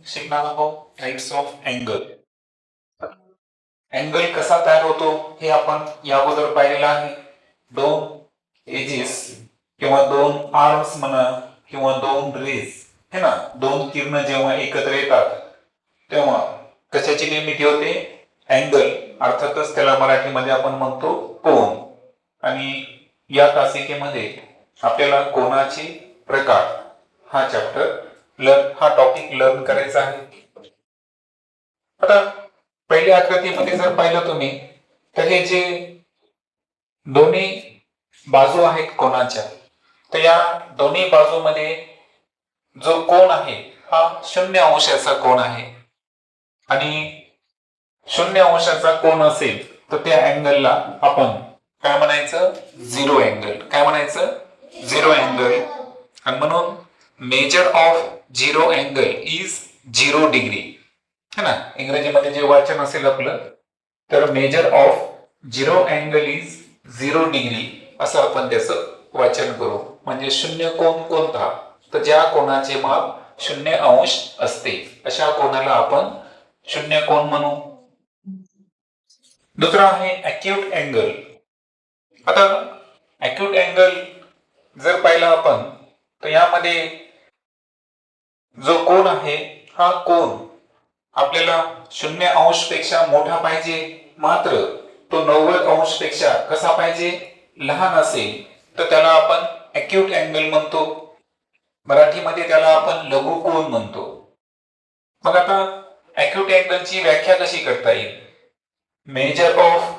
शिकणार आहोत types of angle. Angle कसा तयार होतो हे आपण या अगोदर पाहिलेलं आहे. दोन एजेस किंवा दोन आर्म्स म्हणा किंवा दोन रेज है ना, दोन किरण जेव्हा एकत्र येतात तेव्हा कशाची निर्मिती होते? अँगल. अर्थातच त्याला मराठीमध्ये आपण म्हणतो कोन. आणि या तासिकेमध्ये आपल्याला कोनाचे प्रकार हा टॉपिक लर्न करायचा आहे. आता पहिल्या आकृतीमध्ये जर पाहिलं तुम्ही तर हे जे दोन्ही बाजू आहेत कोनाच्या, तर या दोन्ही बाजूमध्ये जो कोन आहे हा 0 अंशाचा कोन आहे. आणि 0 अंशाचा कोन असेल तर त्या अँगलला आपण काय म्हणायचं? Zero angle. काय म्हणायचं? Zero angle. आणि म्हणून measure of zero angle is 0 degree है ना. इंग्रजीमध्ये जे वाचन असेल आपलं तर measure of zero angle is 0 degree असं आपण त्याचं वाचन करू. म्हणजे शून्य कोन कोणता? तर ज्या कोनाचे माप 0 अंश असते अशा कोनाला आपण शून्य कोन म्हणू. दुसरा आहे अॅक्यूट अँगल. आता अॅक्यूट अँगल जर पाहिला आपण तर यामध्ये जो कोन आहे हा कोन आपल्याला 0 अंश पेक्षा मोठा पाहिजे, मात्र तो 90 अंश पेक्षा कसा पाहिजे? लहान असेल तर त्याला आपण अॅक्यूट अँगल म्हणतो. मराठीमध्ये त्याला आपण लघु कोन म्हणतो. मग आता अॅक्यूट अँगलची व्याख्या कशी करता येईल? Measure of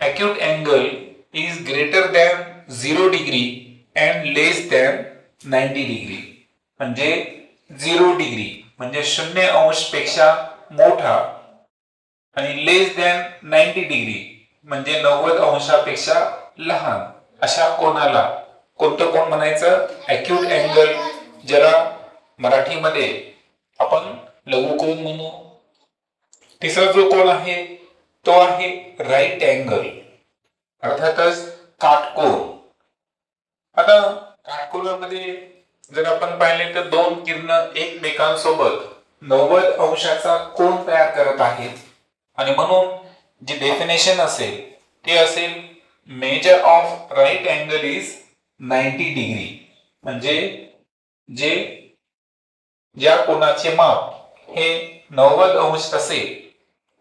acute angle is greater than 0 degree and less than 90 degree. म्हणजे 0 डिग्री म्हणजे 0 अंश पेक्षा मोठा आणि लेस दॅन 90 डिग्री म्हणजे 90 अंशापेक्षा लहान अशा कोनाला कोणतं कोन म्हणायचं? Acute angle. ज्याला मराठीमध्ये आपण लघु कोन म्हणू. तिसरा जो कोन आहे तो आहे राईट अँगल, अर्थातच काटकोन. आता काटकोनामध्ये जर आपण पाहिले तर दोन किरण एकमेकांसोबत 90 अंशाचा कोन तयार करत आहेत. आणि म्हणून जी डेफिनेशन असेल ते असेल measure of right angle is 90 degree. म्हणजे ज्या कोनाचे माप हे 90 अंश असेल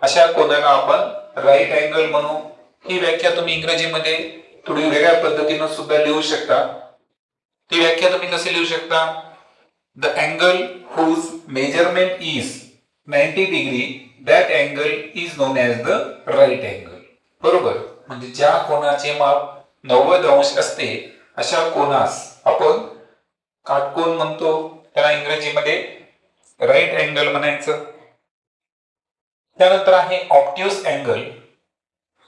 अशा कोनाला आपण राईट अँगल म्हणू. ही व्याख्या तुम्ही इंग्रजीमध्ये थोडी वेगळ्या पद्धतीने सुद्धा लिहू शकता. ती व्याख्या तुम्ही कशी लिहू शकता? The angle whose measurement is 90 degree that angle is known as the right angle. बरोबर. म्हणजे ज्या कोनाचे माप 90 अंश असते अशा कोनास आपण काटकोन म्हणतो. त्याला इंग्रजीमध्ये राईट अँगल म्हणायचं. त्यानंतर आहे ऑब्ट्यूस अँगल.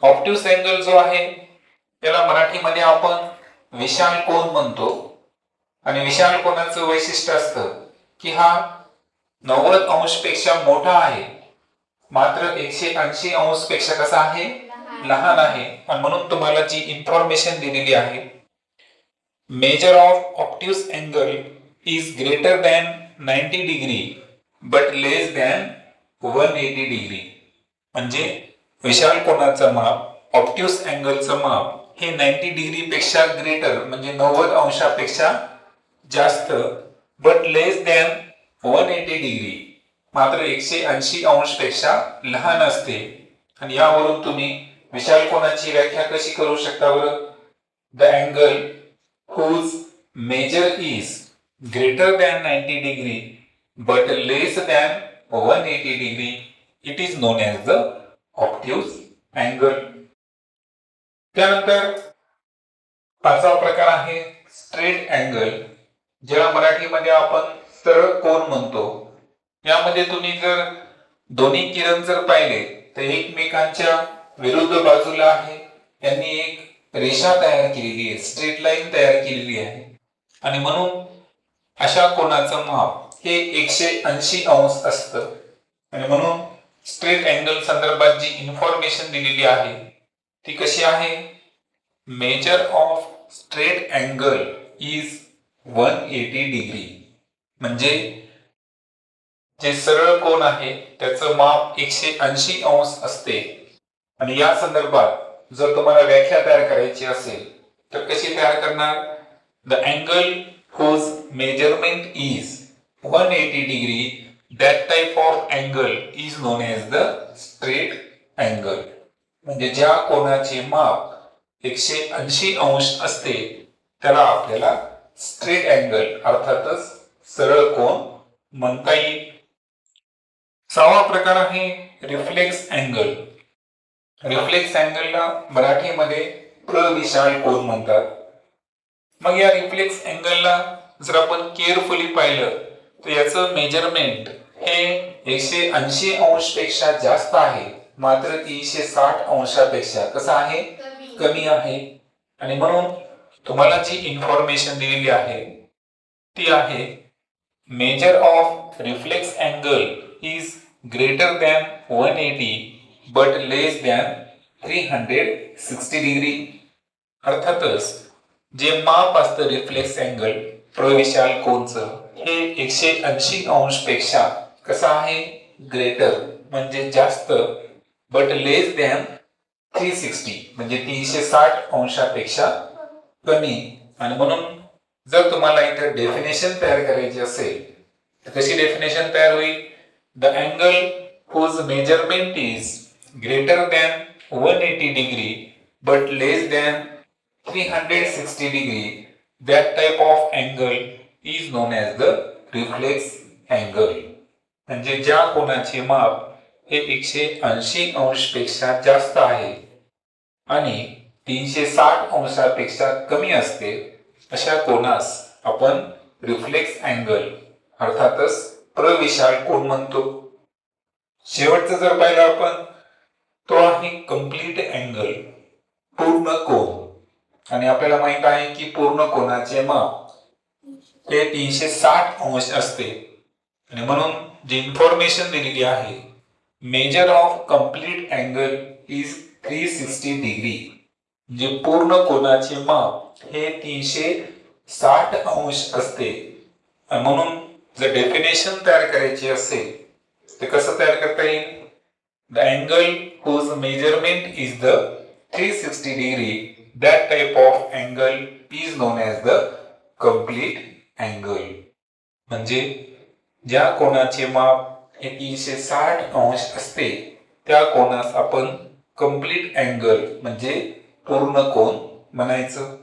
ऑब्ट्यूस अँगल जो आहे त्याला मराठीमध्ये आपण विशाल कोन म्हणतो. आणि विशाल कोनाचं वैशिष्ट्य असतं की हा 90 अंश पेक्षा मोठा आहे, मात्र 180 अंश पेक्षा कसा आहे? लहान आहे. आणि म्हणून तुम्हाला जी इन्फॉर्मेशन दिलेली आहे measure of obtuse angle is greater than 90 degree but less than 180 degree. म्हणजे विशाल कोनाचं माप, ऑब्ट्यूस अँगलचं माप हे 90 डिग्री पेक्षा ग्रेटर म्हणजे 90 अंशापेक्षा जास्त, बट लेस दॅन 180 डिग्री मात्र 180 अंश पेक्षा लहान असते. आणि यावरून तुम्ही विशाल कोनाची व्याख्या कशी करू शकता बरं? The angle whose measure is greater than 90 degree but less than 180 degree it is known as the obtuse angle. त्यानंतर पाचवा प्रकार आहे स्ट्रेट अँगल, ज्याला मराठीमध्ये आपण सरळ कोन म्हणतो. यामध्ये तुम्ही जर दोन्ही किरण जर पाहिले तर एकमेकांच्या विरुद्ध बाजूला आहे. यांनी एक रेषा तयार केलेली आहे, स्ट्रेट लाईन तयार केलेली आहे. आणि म्हणून अशा कोनाचं माप हे 180 अंश असतं. आणि म्हणून स्ट्रेट अँगल संदर्भात जी इन्फॉर्मेशन दिलेली आहे ती कशी आहे? Measure of straight angle is 180 degree. म्हणजे जे सरळ कोन आहे त्याचं माप 180 अंश असते. आणि या संदर्भात जर तुम्हाला व्याख्या तयार करायची असेल तर कशी तयार करणार? The angle whose measurement is 180 degree, that type of angle is known as the straight angle. म्हणजे ज्या कोनाचे माप 180 अंश असते त्याला आपल्याला स्ट्रेट अँगल अर्थातच सरळ कोन म्हणता येईल. 6वा प्रकार आहे रिफ्लेक्स अँगल. रिफ्लेक्स अँगलला मराठीमध्ये प्रविशाल कोन म्हणतात. मग या रिफ्लेक्स अँगलला जर आपण केअरफुली पाहिलं तर याचं मेजरमेंट हे 180 अंश पेक्षा जास्त आहे, मात्र 360 अंशापेक्षा कसं आहे? कमी आहे. आणि म्हणून तुम्हाला जी इन्फॉर्मेशन दिलेली आहे ती आहे measure of reflex angle is greater than 180 but less than 360 degree. अर्थातच जे माप असतं रिफ्लेक्स अँगल प्रविशाल कोनचं हे 180 अंश पेक्षा कसं आहे? ग्रेटर म्हणजे जास्त, बट लेस दॅन 360 म्हणजे 360 अंशापेक्षा कमी. आणि म्हणून जर तुम्हाला इथे डेफिनेशन तयार करायची असेल तर कशी डेफिनेशन तयार होईल? The angle whose measurement is greater than 180 degree but less than 360 degree, that type of angle is known as the reflex angle. म्हणजे ज्या कोनाचे माप हे 180 अंश पेक्षा जास्त आहे आणि 360 अंशापेक्षा कमी असते अशा कोनास आपण रिफ्लेक्स अँगल अर्थातच प्रविशाल कोन म्हणतो. शेवटचं जर पाहिलं आपण तो आहे कंप्लीट अँगल, पूर्ण कोन. आणि आपल्याला माहित आहे की पूर्ण कोनाचे माप हे 360 अंश असते. आणि म्हणून जी इन्फॉर्मेशन दिलेली आहे measure of complete angle is 360 degree. जे पूर्ण कोनाचे माप हे 360 अंश असते. म्हणून जर डेफिनेशन तयार करायची असेल तर कसं तयार करता येईल? The angle whose measurement is the 360 degree, that type of angle is known as the complete angle. म्हणजे ज्या कोनाचे माप हे 360 अंश असते त्या कोनास आपण कंप्लीट अँगल म्हणजे पूर्ण कोन म्हणायचं.